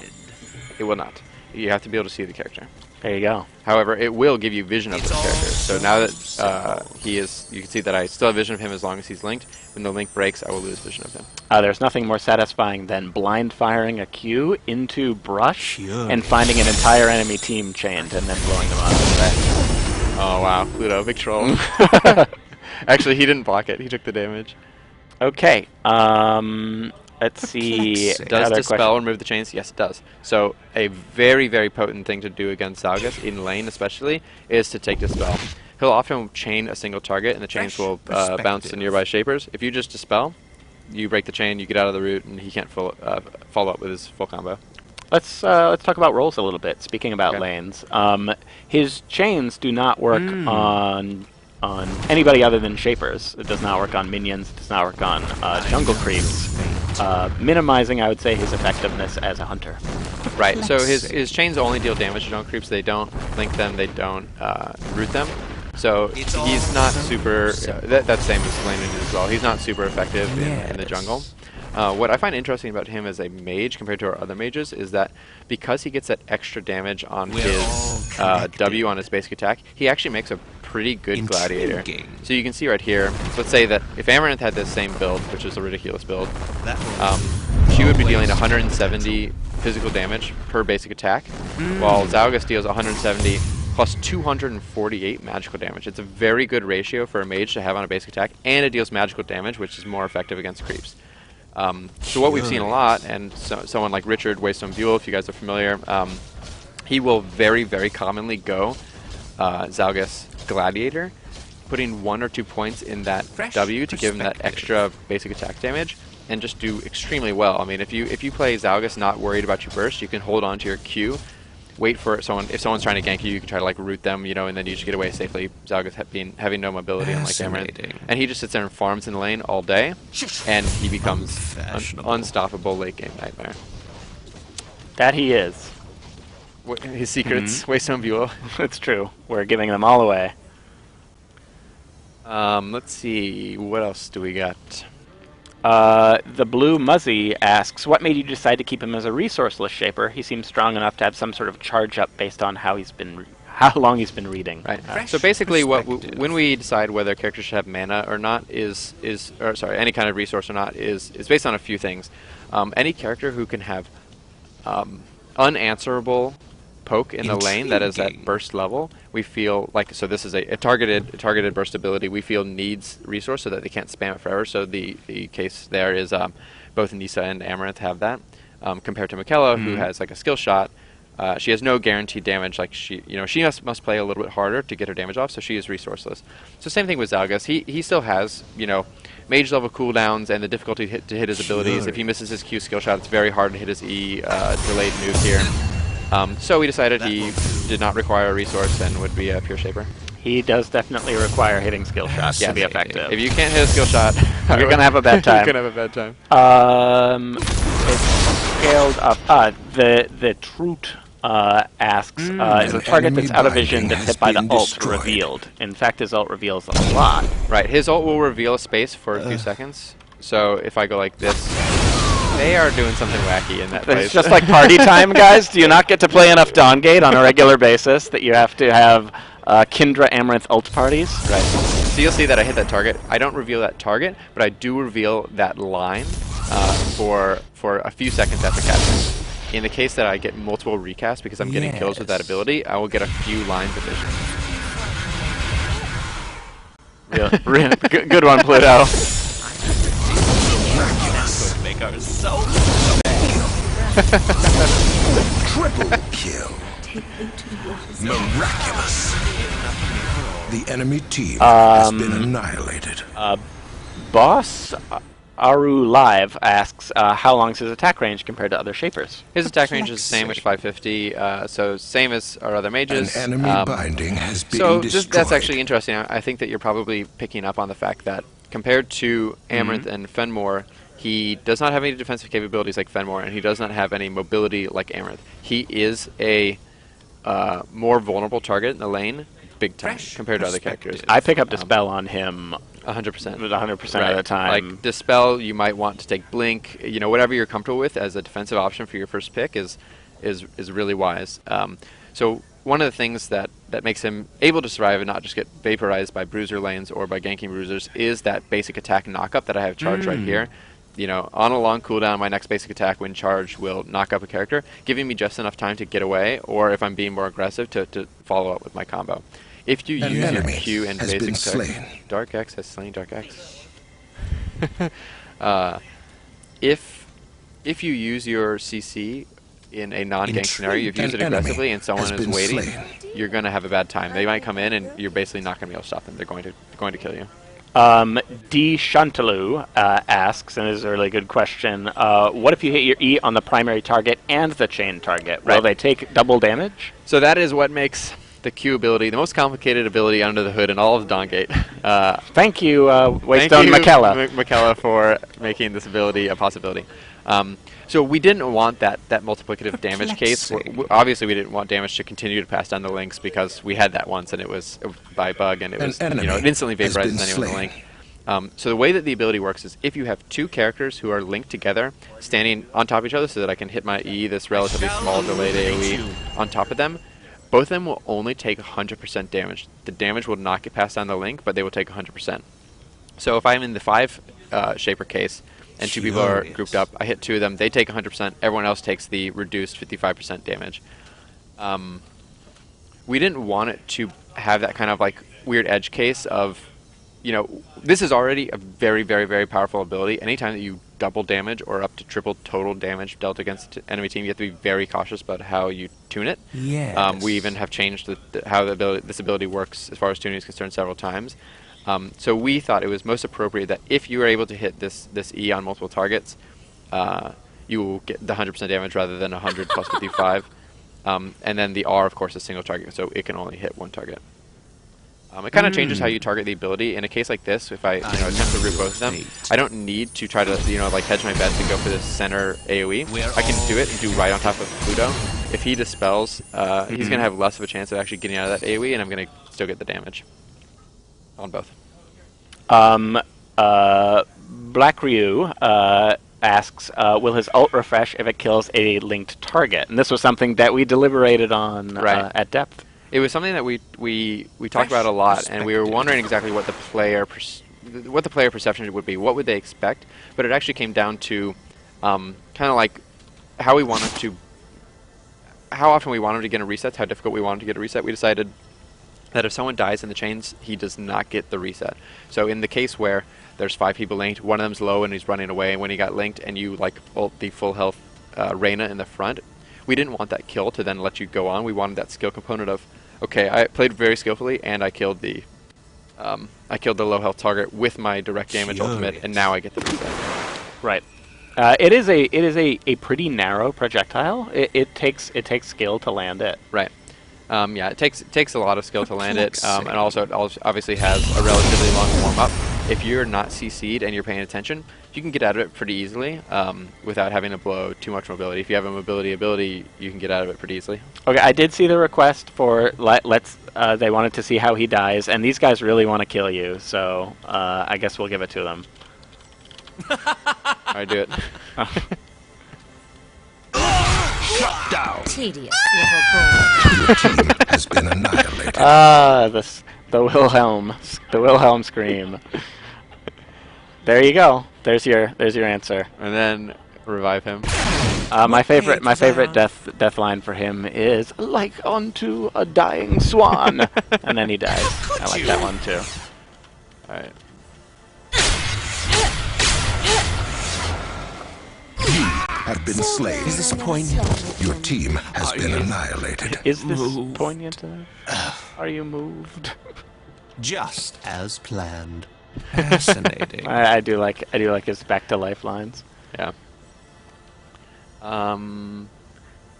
it will not. You have to be able to see the character. There you go. However, it will give you vision of It's this all character. So so now that simple. he is, you can see that I still have vision of him as long as he's linked. When the link breaks, I will lose vision of him. There's nothing more satisfying than blind firing a Q into brush Sure. and finding an entire enemy team chained and then blowing them up. Oh wow, Pluto, big troll. Actually, he didn't block it. He took the damage. Okay. Let's see. Perplexing. Does Other Dispel question. remove the chains? Yes, it does. So a very, very potent thing to do against Zalgus, in lane especially, is to take Dispel. He'll often chain a single target, and the chains will bounce to perspective. nearby shapers. If you just Dispel, you break the chain, you get out of the route, and he can't follow up with his full combo. Let's talk about roles a little bit. Speaking about Okay. lanes, his chains do not work on anybody other than shapers. It does not work on minions. It does not work on jungle creeps. Minimizing, I would say, his effectiveness as a hunter. Right, so his chains only deal damage to jungle creeps. They don't link them, they don't root them. So It's all he's not so super, simple. that's same as lane minion as well. He's not super effective in the Yes. jungle. What I find interesting about him as a mage compared to our other mages is that because he gets that extra damage on We're his all connected. W on his basic attack, he actually makes a pretty good gladiator. Intriguing. So you can see right here, let's say that if Amaranth had this same build, which is a ridiculous build, That will she would be always dealing be 170 physical damage per basic attack, while Zalgus deals 170 plus 248 magical damage. It's a very good ratio for a mage to have on a basic attack, and it deals magical damage, which is more effective against creeps. So what we've seen a lot, and someone like Richard Waystone Buell, if you guys are familiar, he will very, very commonly go Zalgus Gladiator, putting 1 or 2 points in that Fresh W to give him that perspective. extra basic attack damage, and just do extremely well. I mean, if you play Zalgus not worried about your burst, you can hold on to your Q, wait for someone. If someone's trying to gank you, you can try to like root them, you know, and then you just get away safely. Zalgus having no mobility, unlike Amaranth, Fascinating. and he just sits there and farms in the lane all day, and he becomes Unfashionable. unstoppable late game nightmare. That he is. His secrets, Waystone Buell. It's true. We're giving them all away. Let's see, what else do we got? The Blue Muzzy asks, what made you decide to keep him as a resourceless shaper? He seems strong enough to have some sort of charge up based on how how long he's been reading. Right. Fresh So basically, perspective. when we decide whether characters should have mana or not or sorry, any kind of resource or not is based on a few things. Any character who can have unanswerable poke in the lane that is at Intriguing. burst level, we feel like, so this is a targeted burst ability, we feel needs resource so that they can't spam it forever. So the case there is both Nisa and Amaranth have that, compared to Mikella, who has like a skill shot. She has no guaranteed damage. Like she must play a little bit harder to get her damage off, so she is resourceless. So same thing with Zalgus. He still has, mage level cooldowns and the difficulty to hit his abilities. If he misses his Q skill shot, it's very hard to hit his E delayed nuke here. So we decided he did not require a resource and would be a pure shaper. He does definitely require hitting skill shots to be Yes. effective. If you can't hit a skill shot, You're gonna have a bad time. You're gonna have a bad time. It's scaled up. The Troot asks, is a An target that's enemy out of vision binding that's has hit by the been ult destroyed. revealed? In fact, his ult reveals a lot. Right, his ult will reveal a space for a few seconds. So if I go like this, they are doing something wacky in that place. It's just like party time, guys. Do you not get to play enough Dawngate on a regular basis that you have to have Kindra Amaranth ult parties? Right. So you'll see that I hit that target. I don't reveal that target, but I do reveal that line for a few seconds after casting. In the case that I get multiple recasts because I'm getting kills with that Yes. ability, I will get a few lines of vision. Good one, Pluto. make ours so Triple kill. Miraculous. The enemy team has been annihilated. Boss Aru Live asks, how long is his attack range compared to other shapers? His attack range is the same as 550, so same as our other An mages. enemy binding has been So destroyed. that's actually interesting. I think that you're probably picking up on the fact that compared to Amaranth and Fenmore, he does not have any defensive capabilities like Fenmore, and he does not have any mobility like Amaranth. He is a more vulnerable target in the lane, big time compared to other characters. I pick up Dispel on him 100%. 100% of the time. Like Dispel, you might want to take Blink. You know, whatever you're comfortable with as a defensive option for your first pick is really wise. So one of the things that makes him able to survive and not just get vaporized by bruiser lanes or by ganking bruisers is that basic attack knock-up that I have charged right here. You know, on a long cooldown, my next basic attack when charged will knock up a character, giving me just enough time to get away, or if I'm being more aggressive, to follow up with my combo. If you use your Q and basic attack, Dark X has slain Dark X. If you use your CC in a non-gank scenario, you've used it aggressively and someone is waiting, you're going to have a bad time. They might come in and you're basically not going to be able to stop them. They're going to kill you. D. Shantalu asks, and this is a really good question, what if you hit your E on the primary target and the chain target? Will they take double damage? So that is what makes the Q ability the most complicated ability under the hood in all of Dawngate. Thank you, Waystone McKella. McKella, for making this ability a possibility. So we didn't want that multiplicative damage case. Obviously, we didn't want damage to continue to pass down the links because we had that once and it was by bug and it was it instantly vaporizes anyone in the link. So the way that the ability works is if you have two characters who are linked together, standing on top of each other, so that I can hit my E, this relatively small delayed AoE, on top of them, both of them will only take 100% damage. The damage will not get passed down the link, but they will take 100%. So if I'm in the 5 Shaper case, and two people are grouped up, I hit two of them, they take 100%, everyone else takes the reduced 55% damage. We didn't want it to have that kind of like weird edge case of, you know, this is already a very, very, very powerful ability. Anytime that you double damage or up to triple total damage dealt against an enemy team, you have to be very cautious about how you tune it. Yes. We even have changed how this ability works as far as tuning is concerned several times. So we thought it was most appropriate that if you are able to hit this E on multiple targets, you will get the 100% damage rather than 100 plus 55. And then the R, of course, is single target, so it can only hit one target. It kind of changes how you target the ability. In a case like this, if I attempt to root both of them, I don't need to try to like hedge my bets and go for this center AoE. I can do it and do right on top of Pluto. If he dispels, he's going to have less of a chance of actually getting out of that AoE, and I'm going to still get the damage on both. Black Ryu asks, will his ult refresh if it kills a linked target? And this was something that we deliberated on at depth. It was something that we talked about a lot, and we were wondering exactly what the player perception would be. What would they expect? But it actually came down to kind of like how often we wanted to get a reset, how difficult we wanted to get a reset. We decided that if someone dies in the chains, he does not get the reset. So in the case where there's 5 people linked, one of them's low and he's running away, and when he got linked and you like ult the full health Reyna in the front, we didn't want that kill to then let you go on. We wanted that skill component of, okay, I played very skillfully and I killed the low health target with my direct damage ultimate, and now I get the reset. Right. It is a pretty narrow projectile. It takes skill to land it. Right. Yeah, it takes a lot of skill to land it, and also it obviously has a relatively long warm-up. If you're not CC'd and you're paying attention, you can get out of it pretty easily without having to blow too much mobility. If you have a mobility ability, you can get out of it pretty easily. Okay, I did see the request for they wanted to see how he dies, and these guys really want to kill you, so I guess we'll give it to them. Alright, do it. Shut down. Tedious little boy. Your team has been annihilated. The Wilhelm scream. There you go. There's your answer. And then revive him. My favorite death line for him is like unto a dying swan, and then he dies. I like that one too. All right. Have been slain. Is this poignant? Your team has been annihilated. Is this poignant enough? Are you moved? Just as planned. Fascinating. I do like his back to life lines. Yeah.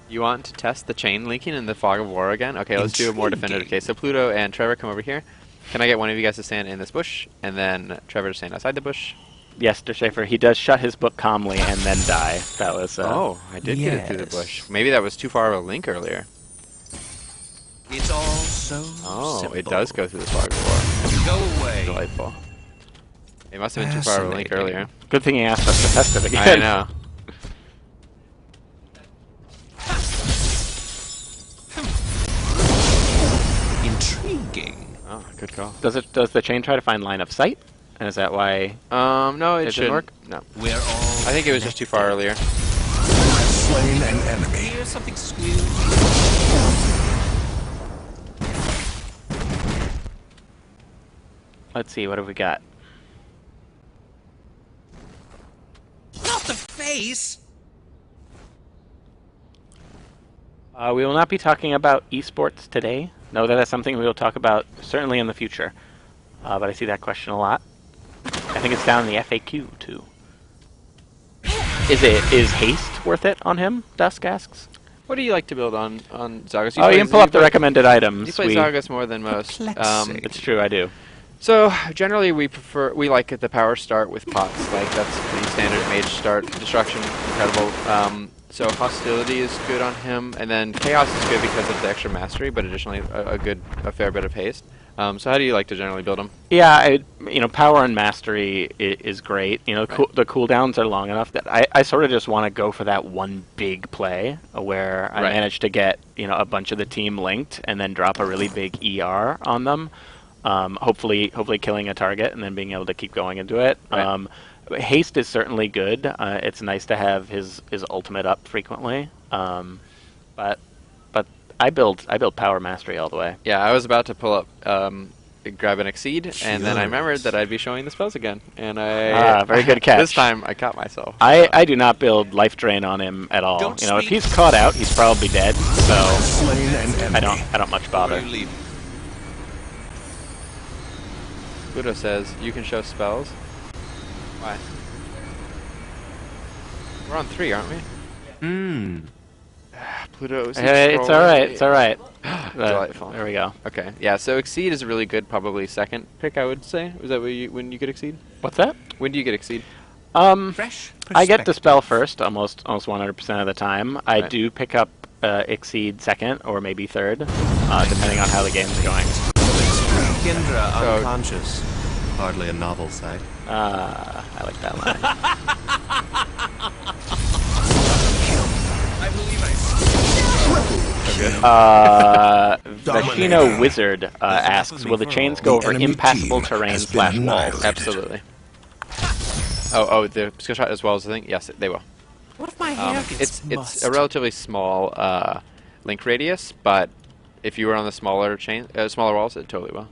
You want to test the chain linking in the Fog of War again? Okay, let's do a more definitive case. So Pluto and Trevor, come over here. Can I get one of you guys to stand in this bush, and then Trevor to stand outside the bush? Yes, De Schaefer, he does shut his book calmly and then die. That was... oh, I did get it through the bush. Maybe that was too far of a link earlier. It's all so Oh, simple. it does go through the fog door. Go away. Delightful. It must have been too far of a link earlier. Good thing he asked us to test it again. I know. Intriguing. Oh, good call. Does the chain try to find line of sight? And is that why? No, it It should didn't work? No. We're all. I think it was just too far earlier. Slain an enemy. Hear something squeal. Let's see, what have we got? Not the face. We will not be talking about esports today. No, that is something we will talk about certainly in the future. But I see that question a lot. I think it's down in the FAQ too. Is haste worth it on him? Dusk asks. What do you like to build on Zalgus? You can pull up the recommended items. You play Zalgus more than most. Perplexing. It's true, I do. So generally we like the power start with pots. Like that's the standard mage start. Destruction, incredible. So hostility is good on him, and then chaos is good because of the extra mastery, but additionally a fair bit of haste. So how do you like to generally build them? Yeah, power and mastery is great. You know, Right. the cooldowns are long enough that I sort of just want to go for that one big play where I Right. manage to get a bunch of the team linked and then drop a really big ER on them. Hopefully killing a target and then being able to keep going into it. Right. Haste is certainly good. It's nice to have his ultimate up frequently. But I build power mastery all the way. Yeah, I was about to pull up, grab an exceed, and then I remembered that I'd be showing the spells again, and Very good catch. This time I caught myself. I do not build life drain on him at all. Don't If speak. he's caught out, he's probably dead. So Slain an enemy. I don't much Where bother. are you leaving? Pluto says you can show spells. Why? We're on 3, aren't we? Hmm. Pluto. It's all right. It's all right. Delightful. There we go. Okay. Yeah. So exceed is a really good, probably second pick. I would say. Is that when you get exceed? What's that? When do you get exceed? Fresh. I get perspective. dispel first, almost 100% of the time. I Right. do pick up exceed second or maybe third, depending on how the game's going. Kendra So- unconscious. Hardly a novel sight. I like that line. I believe Vecino Wizard asks, will the chains go The over enemy impassable team terrain has been / walls? annihilated. Absolutely. Oh, the skill shot as well as the thing. Yes, they will. What if my hair gets It's a relatively small link radius, but if you were on the smaller walls, it totally will.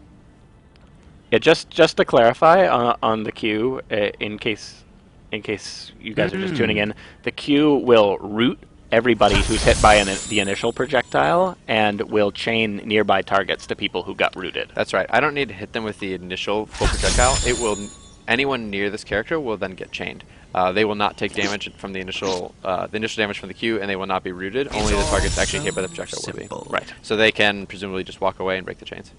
Yeah, just to clarify on the queue, in case you guys are just tuning in, the queue will root everybody who's hit by the initial projectile and will chain nearby targets to people who got rooted. That's right. I don't need to hit them with the initial full projectile. It will. Anyone near this character will then get chained. They will not take damage from the initial damage from the queue, and they will not be rooted. Only the targets actually hit by the projectile will be. Right. So they can presumably just walk away and break the chains.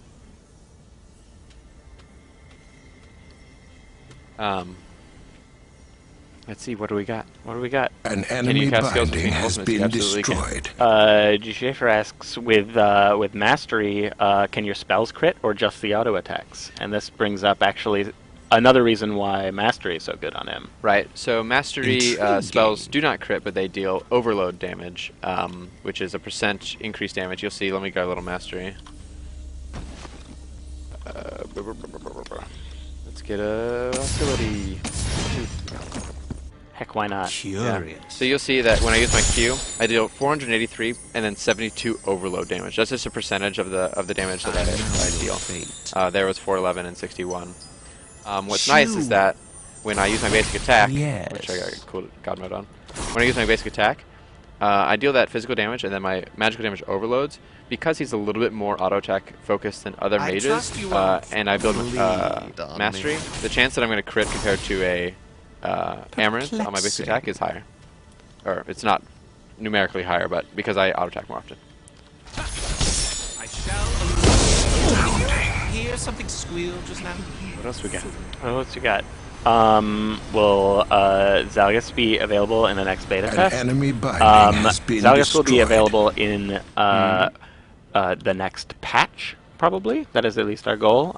Let's see. What do we got? An you enemy cast skills binding between has ultimates? You been absolutely can. destroyed. G. Schaefer asks, with mastery, can your spells crit or just the auto attacks? And this brings up actually another reason why mastery is so good on him. Right. So mastery Intriguing. spells do not crit, but they deal overload damage, which is a % increased damage. You'll see. Let me get a little mastery. Let's get a hostility. Heck, why not? Curious. So you'll see that when I use my Q, I deal 483 and then 72 overload damage. That's just a percentage of the damage that I deal. Fate. There was 411 and 61. What's nice is that when I use my basic attack, Yes. which I got cool God mode on, when I use my basic attack, I deal that physical damage and then my magical damage overloads. Because he's a little bit more auto attack focused than other I mages, trust you won't and I build bleed on mastery, me. the chance that I'm going to crit compared to a Amaranth on my basic attack is higher. Or it's not numerically higher, but because I auto attack more often. I shall hear something squeal just now. What else we got? What's you got? Will Zalgus be available in the next beta An test? enemy binding has been Zalgus will be destroyed. available in the next patch, probably. That is at least our goal.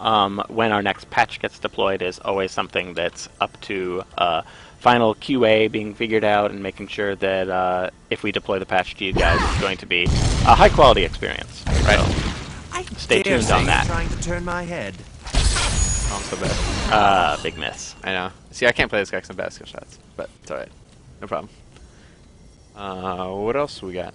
When our next patch gets deployed is always something that's up to final QA being figured out and making sure that if we deploy the patch to you guys, it's going to be a high-quality experience. Right. So stay tuned on that. Trying to turn my head. Oh, I'm so bad. Big miss. I know. See, I can't play this guy because I'm bad at skill shots, but it's alright. No problem. What else we got?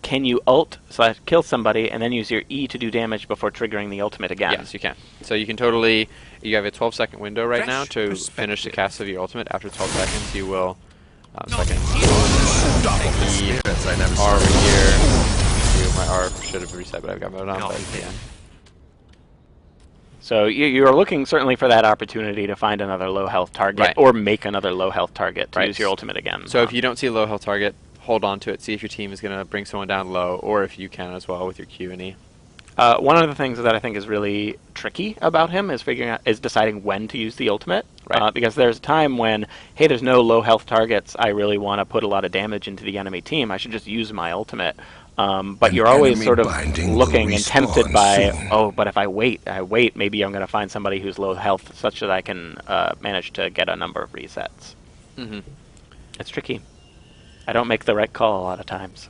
Can you ult / kill somebody and then use your E to do damage before triggering the ultimate again? Yes, you can. So you can totally. You have a 12-second window right now to Fresh finish the perspective. cast of your ultimate. After 12 seconds, you will. So I can Unstoppable spirits I never R saw. over here. My R should have reset, but I've got mode on. No, But you yeah. So you're looking certainly for that opportunity to find another low health target Right. or make another low health target to Right. use your ultimate again. So if you don't see a low health target, hold on to it. See if your team is going to bring someone down low, or if you can as well with your Q and E. One of the things that I think is really tricky about him is deciding when to use the ultimate. Right. Because there's a time when, hey, there's no low health targets. I really want to put a lot of damage into the enemy team. I should just use my ultimate. But An you're always enemy sort of binding will looking and tempted respawn by, soon. oh, but if I wait, maybe I'm going to find somebody who's low health such that I can manage to get a number of resets. Mm-hmm. It's tricky. I don't make the right call a lot of times.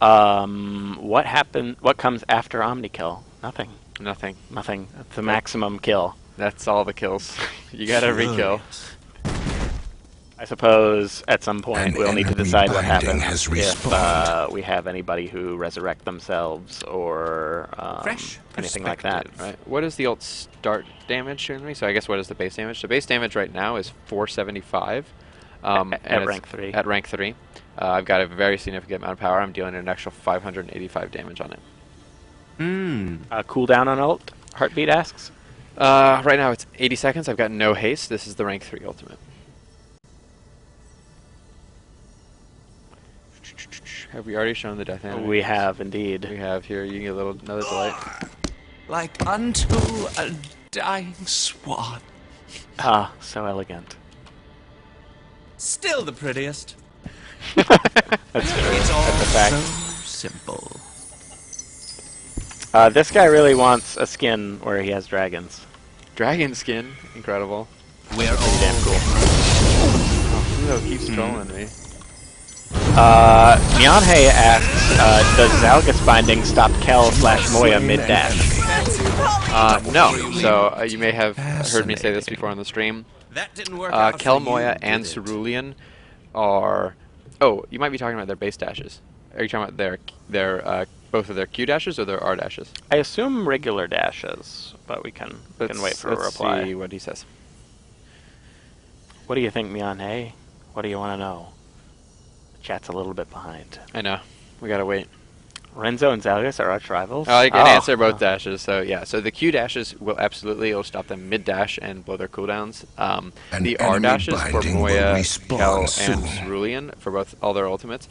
What comes after Omnikill? Nothing. Nothing. Nothing. It's the maximum kill. That's all the kills. You got every kill. I suppose at some point An we'll need to enemy decide what binding happens has if respawned. we have anybody who resurrect themselves or Fresh anything like that. perspective. Right. What is the ult start damage showing me? So I guess what is the base damage? The base damage right now is 475. And At it's rank 3. At rank 3. I've got a very significant amount of power. I'm dealing an extra 585 damage on it. Cooldown on ult? Heartbeat asks. Right now it's 80 seconds. I've got no haste. This is the rank 3 ultimate. Have we already shown the death animation? We have indeed. We have here. You can get another delight. Like unto a dying swan. Ah, so elegant. Still the prettiest. That's true. It's all That's a fact. so simple. This guy really wants a skin where he has dragons. Dragon skin. Incredible. We're Pretty all damn cool. Pluto keeps trolling me. Myeonhae asks, does Zalgus binding stop Kel / Moya mid-dash? No. So you may have heard me say this before on the stream. That didn't work out Kel, for Moya, you, and did it? Cerulean are... Oh, you might be talking about their base dashes. Are you talking about their both of their Q dashes or their R dashes? I assume regular dashes, but we can wait for a reply. Let's see what he says. What do you think, Myeonhae? What do you want to know? The chat's a little bit behind. I know. We gotta wait. Renzo and Zalgus are arch rivals? I can answer both dashes. So yeah, so the Q dashes will absolutely, it'll stop them mid dash and blow their cooldowns. An The R enemy dashes for binding will Moya, respawn Kel, and soon. Cerulean for both all their ultimates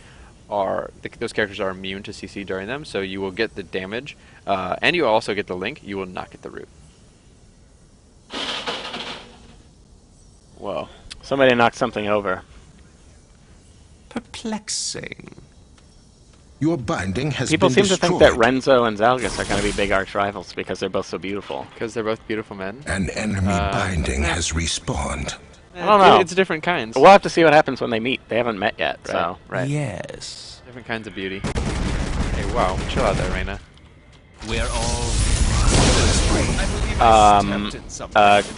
are those characters are immune to CC during them. So you will get the damage, and you will also get the link. You will not get the root. Whoa. Somebody knocked something over. Perplexing. Your binding has People been seem destroyed. to think that Renzo and Zalgus are going to be big arch rivals because they're both so beautiful. Because they're both beautiful men. An enemy binding has respawned. I don't know. It's different kinds. We'll have to see what happens when they meet. They haven't met yet, so... Right. Yes. Different kinds of beauty. Hey, wow. Chill out there, Reina. We're all.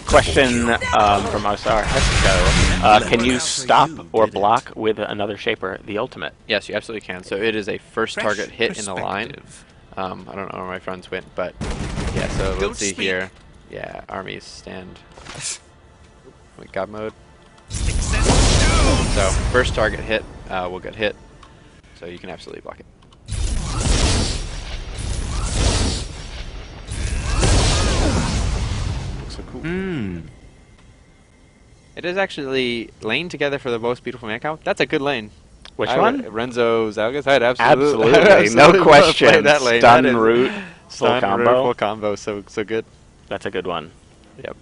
Question from Osar Hesco. Can you stop or block with another shaper the ultimate? Yes, you absolutely can. So it is a first Fresh target hit in the line. perspective. I don't know where my friends went, but yeah, so Don't let's see speak. here. Yeah, armies stand. Wait, God mode. So first target hit will get hit. So you can absolutely block it. Looks so cool. It is actually lane together for the most beautiful man count. That's a good lane. Which I one? would- Renzo Zalgus. I'd absolutely, Absolutely. No question. That lane. Stun That is- root, full stun, root, combo. full combo. So good. That's a good one. Yep.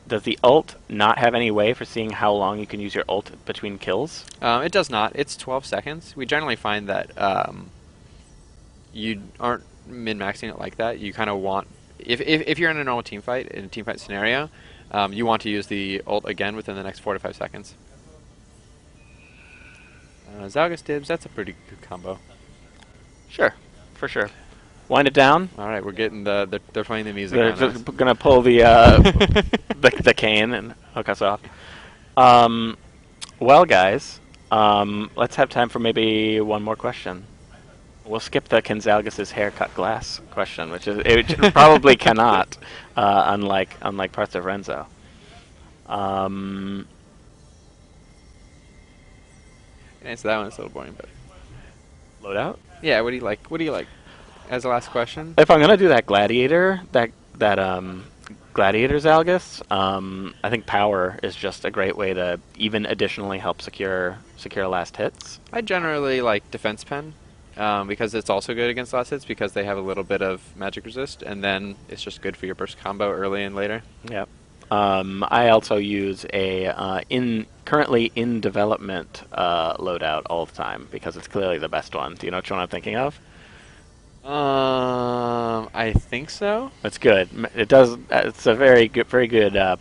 does the ult not have any way for seeing how long you can use your ult between kills? It does not. It's 12 seconds. We generally find that you aren't min-maxing it like that. You kind of want, if you're in a normal team fight, in a team fight scenario, you want to use the ult again within the next 4 to 5 seconds. Zalgus dibs, that's a pretty good combo. Sure, for sure. Wind it down. All right, we're getting they're playing the music. They're on us. just gonna pull the the cane and hook us off. Well, guys, let's have time for maybe one more question. We'll skip the can Zalgus's haircut glass question, which it probably cannot, unlike parts of Renzo. Answer that one. It's a little boring, but Loadout. yeah. What do you like? What do you like? As the last question. If I'm gonna do that gladiator, gladiator Zalgus, I think power is just a great way to even additionally help secure last hits. I generally like defense pen because it's also good against last hits because they have a little bit of magic resist, and then it's just good for your burst combo early and later. Yep. I also use a currently in development loadout all the time because it's clearly the best one. Do you know which one I'm thinking of? I think so. It's good. It does. It's a very good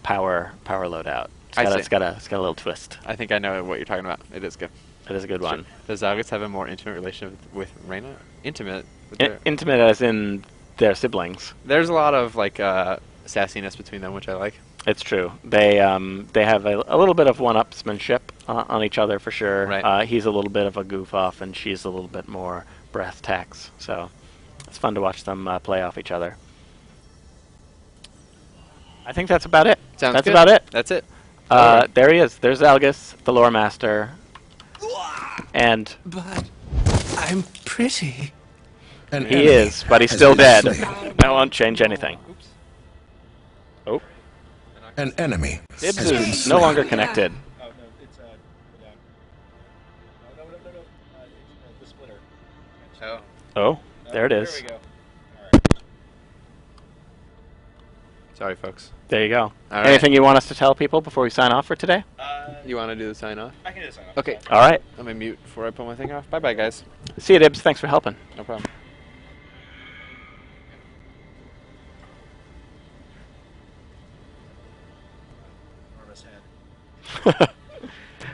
power loadout. It's got a little twist. I think I know what you're talking about. It is good. It is a good one. Does Zalgus have a more intimate relationship with Reyna? Intimate. Intimate as in their siblings. There's a lot of like sassiness between them, which I like. It's true. They have a little bit of one-upsmanship on each other for sure. Right. He's a little bit of a goof off, and she's a little bit more breath tax. So it's fun to watch them play off each other. I think that's about it. Sounds good. About it. That's it. There he is. There's Zalgus, the lore master, and But I'm pretty. An he enemy is, but he's has still been dead. slain. That won't change anything. Oh, An enemy Dibs has been is slain. no longer connected. Oh, no, it's no, it's the splitter. Oh. Oh, there it is. There we go. Sorry, folks. There you go. All right. Anything you want us to tell people before we sign off for today? You want to do the sign off? I can do sign off. Okay. All right. Let me mute before I put my thing off. Bye bye, guys. See you, Dibs. Thanks for helping. No problem.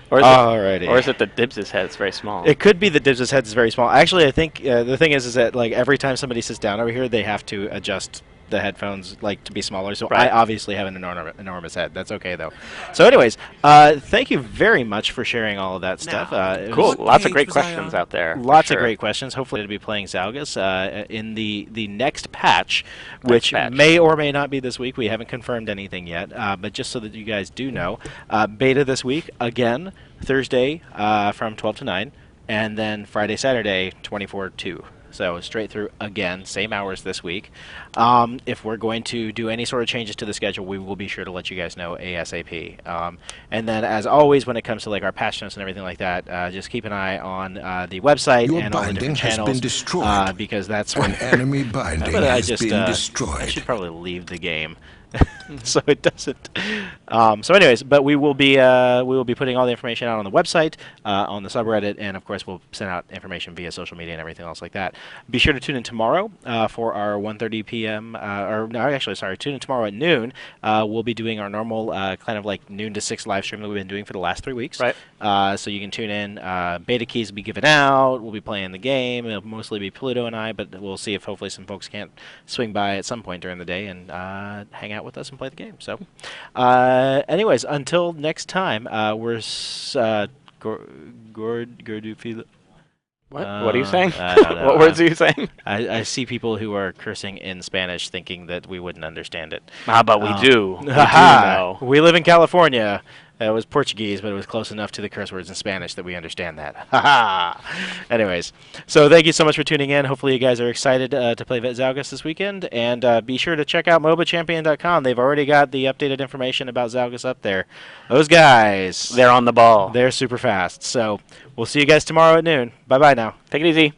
Or is Alrighty. Or is it the Dibs' head? It's very small. It could be the Dibs' head is very small. Actually, I think the thing is that like every time somebody sits down over here, they have to adjust the headphones like to be smaller. So Right. I obviously have an enormous head. That's okay though. So, anyways, thank you very much for sharing all of that stuff. It Cool. was Lots of page great was I questions on? out there. for Lots of sure. great questions. Hopefully, to be playing Zalgus in the next patch, Next which patch. may or may not be this week. We haven't confirmed anything yet, but just so that you guys do know, beta this week again, Thursday from 12 to 9, and then Friday, Saturday, 24-2. So straight through again, same hours this week. If we're going to do any sort of changes to the schedule, we will be sure to let you guys know ASAP. And then, as always, when it comes to like our patch notes and everything like that, just keep an eye on the website Your and all the binding different has channels been destroyed. because that's An when enemy binding but I has just been I destroyed. should probably leave the game. So it doesn't. So, anyways, but we will be putting all the information out on the website, on the subreddit, and of course we'll send out information via social media and everything else like that. Be sure to tune in tomorrow for our 1:30 p.m. Or no, actually, sorry, tune in tomorrow at noon. We'll be doing our normal kind of like noon to 6 live stream that we've been doing for the last 3 weeks. Right. So you can tune in. Beta keys will be given out. We'll be playing the game. It'll mostly be Pluto and I, but we'll see if hopefully some folks can't swing by at some point during the day and hang out with us and play the game. So, anyways, until next time, we're Gordufila. What are you saying? I don't know. What words are you saying? I see people who are cursing in Spanish, thinking that we wouldn't understand it. But we do. We do Haha. know. We live in California. It was Portuguese, but it was close enough to the curse words in Spanish that we understand that. Haha. Anyways, so thank you so much for tuning in. Hopefully you guys are excited to play Zalgus this weekend. And be sure to check out MOBAchampion.com. They've already got the updated information about Zalgus up there. Those guys, They're on the ball. they're super fast. So we'll see you guys tomorrow at noon. Bye-bye now. Take it easy.